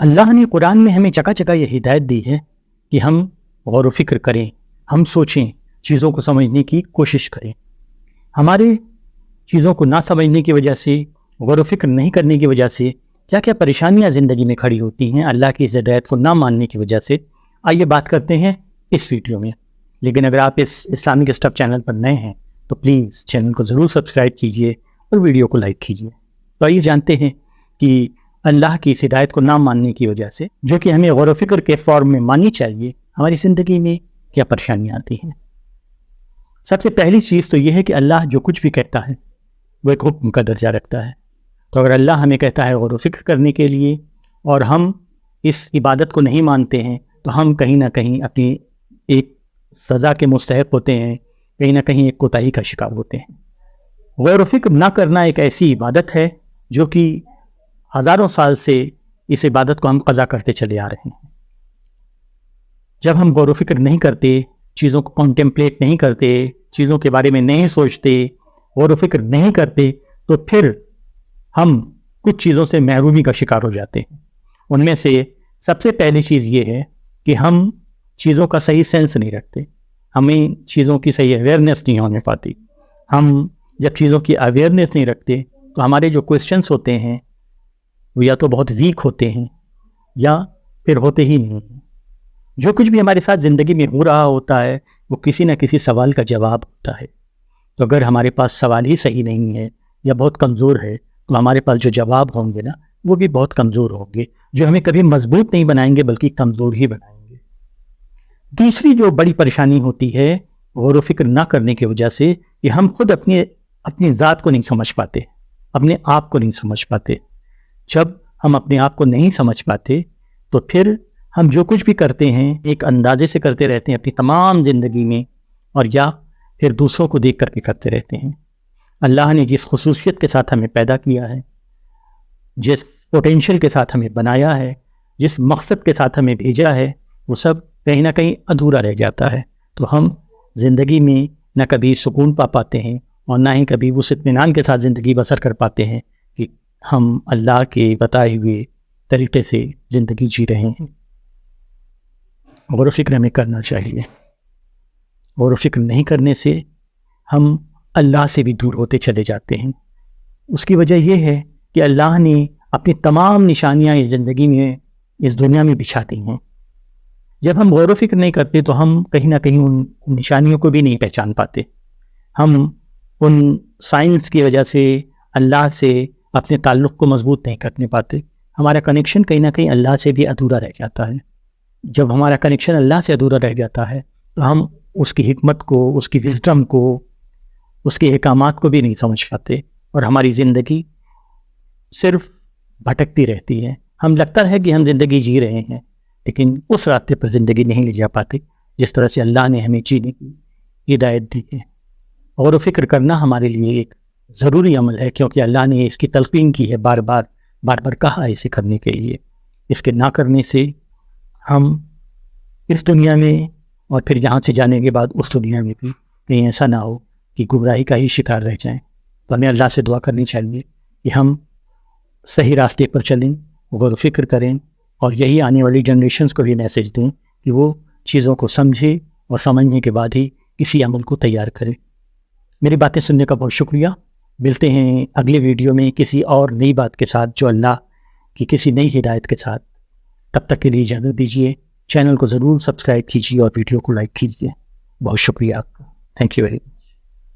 اللہ نے قرآن میں ہمیں جگہ جگہ یہ ہدایت دی ہے کہ ہم غور و فکر کریں، ہم سوچیں، چیزوں کو سمجھنے کی کوشش کریں۔ ہمارے چیزوں کو نہ سمجھنے کی وجہ سے، غور و فکر نہیں کرنے کی وجہ سے کیا کیا پریشانیاں زندگی میں کھڑی ہوتی ہیں اللہ کی اس ہدایت کو نہ ماننے کی وجہ سے، آئیے بات کرتے ہیں اس ویڈیو میں۔ لیکن اگر آپ اس اسلامک اسٹیپ چینل پر نئے ہیں تو پلیز چینل کو ضرور سبسکرائب کیجئے اور ویڈیو کو لائک کیجئے۔ تو آئیے جانتے ہیں کہ اللہ کی اس ہدایت کو نہ ماننے کی وجہ سے، جو کہ ہمیں غور و فکر کے فارم میں ماننی چاہیے، ہماری زندگی میں کیا پریشانیاں آتی ہیں۔ سب سے پہلی چیز تو یہ ہے کہ اللہ جو کچھ بھی کہتا ہے وہ ایک حکم کا درجہ رکھتا ہے۔ تو اگر اللہ ہمیں کہتا ہے غور و فکر کرنے کے لیے اور ہم اس عبادت کو نہیں مانتے ہیں تو ہم کہیں نہ کہیں اپنی ایک سزا کے مستحق ہوتے ہیں، کہیں نہ کہیں ایک کوتاہی کا شکار ہوتے ہیں۔ غور و فکر نہ کرنا ایک ایسی عبادت ہے جو کہ ہزاروں سال سے اس عبادت کو ہم قضا کرتے چلے آ رہے ہیں۔ جب ہم غور و فکر نہیں کرتے، چیزوں کو کنٹمپلیٹ نہیں کرتے، چیزوں کے بارے میں نہیں سوچتے، غور و فکر نہیں کرتے، تو پھر ہم کچھ چیزوں سے محرومی کا شکار ہو جاتے ہیں۔ ان میں سے سب سے پہلی چیز یہ ہے کہ ہم چیزوں کا صحیح سینس نہیں رکھتے، ہمیں چیزوں کی صحیح اویئرنیس نہیں ہونے پاتی۔ ہم جب چیزوں کی اویئرنیس نہیں رکھتے تو ہمارے جو کویسچنس ہوتے ہیں وہ یا تو بہت ویک ہوتے ہیں یا پھر ہوتے ہی نہیں ہیں۔ جو کچھ بھی ہمارے ساتھ زندگی میں ہو رہا ہوتا ہے وہ کسی نہ کسی سوال کا جواب ہوتا ہے۔ تو اگر ہمارے پاس سوال ہی صحیح نہیں ہے یا بہت کمزور ہے تو ہمارے پاس جو جواب ہوں گے نا وہ بھی بہت کمزور ہوں گے، جو ہمیں کبھی مضبوط نہیں بنائیں گے بلکہ کمزور ہی بنائیں گے۔ دوسری جو بڑی پریشانی ہوتی ہے غور و فکر نہ کرنے کی وجہ سے کہ ہم خود اپنی ذات کو نہیں سمجھ پاتے، اپنے آپ کو نہیں سمجھ پاتے۔ جب ہم اپنے آپ کو نہیں سمجھ پاتے تو پھر ہم جو کچھ بھی کرتے ہیں ایک اندازے سے کرتے رہتے ہیں اپنی تمام زندگی میں، اور یا پھر دوسروں کو دیکھ کر کے کرتے رہتے ہیں۔ اللہ نے جس خصوصیت کے ساتھ ہمیں پیدا کیا ہے، جس پوٹینشیل کے ساتھ ہمیں بنایا ہے، جس مقصد کے ساتھ ہمیں بھیجا ہے، وہ سب کہیں نہ کہیں ادھورا رہ جاتا ہے۔ تو ہم زندگی میں نہ کبھی سکون پا پاتے ہیں اور نہ ہی کبھی اس اطمینان کے ساتھ زندگی بسر کر پاتے ہیں کہ ہم اللہ کے بتائے ہوئے طریقے سے زندگی جی رہے ہیں۔ غور و فکر ہمیں کرنا چاہیے۔ غور و فکر نہیں کرنے سے ہم اللہ سے بھی دور ہوتے چلے جاتے ہیں۔ اس کی وجہ یہ ہے کہ اللہ نے اپنی تمام نشانیاں اس زندگی میں، اس دنیا میں بچھا دی ہیں۔ جب ہم غور و فکر نہیں کرتے تو ہم کہیں نہ کہیں ان نشانیوں کو بھی نہیں پہچان پاتے۔ ہم ان سائنس کی وجہ سے اللہ سے اپنے تعلق کو مضبوط نہیں کرنے پاتے۔ ہمارا کنیکشن کہیں نہ کہیں اللہ سے بھی ادھورا رہ جاتا ہے۔ جب ہمارا کنیکشن اللہ سے ادھورا رہ جاتا ہے تو ہم اس کی حکمت کو، اس کی وزڈم کو، اس کے احکامات کو بھی نہیں سمجھ پاتے، اور ہماری زندگی صرف بھٹکتی رہتی ہے۔ ہم لگتا ہے کہ ہم زندگی جی رہے ہیں لیکن اس راستے پر زندگی نہیں لے جا پاتے جس طرح سے اللہ نے ہمیں جینے کی ہدایت دی ہے۔ غور و فکر کرنا ہمارے لیے ایک ضروری عمل ہے، کیونکہ اللہ نے اس کی تلقین کی ہے، بار بار کہا ہے اسے کرنے کے لیے۔ اس کے نہ کرنے سے ہم اس دنیا میں اور پھر یہاں سے جانے کے بعد اس دنیا میں بھی کہیں ایسا نہ ہو کہ گمراہی کا ہی شکار رہ جائیں۔ تو ہمیں اللہ سے دعا کرنی چاہیے کہ ہم صحیح راستے پر چلیں، غور و فکر کریں، اور یہی آنے والی جنریشنز کو بھی میسج دیں کہ وہ چیزوں کو سمجھے اور سمجھنے کے بعد ہی کسی عمل کو تیار کریں۔ میری باتیں سننے کا بہت شکریہ۔ ملتے ہیں اگلے ویڈیو میں کسی اور نئی بات کے ساتھ، جو اللہ کی کسی نئی ہدایت کے ساتھ۔ تب تک کے لیے اجازت دیجیے۔ چینل کو ضرور سبسکرائب کیجیے اور ویڈیو کو لائک کیجیے۔ بہت شکریہ آپ کا۔ Thank you very much.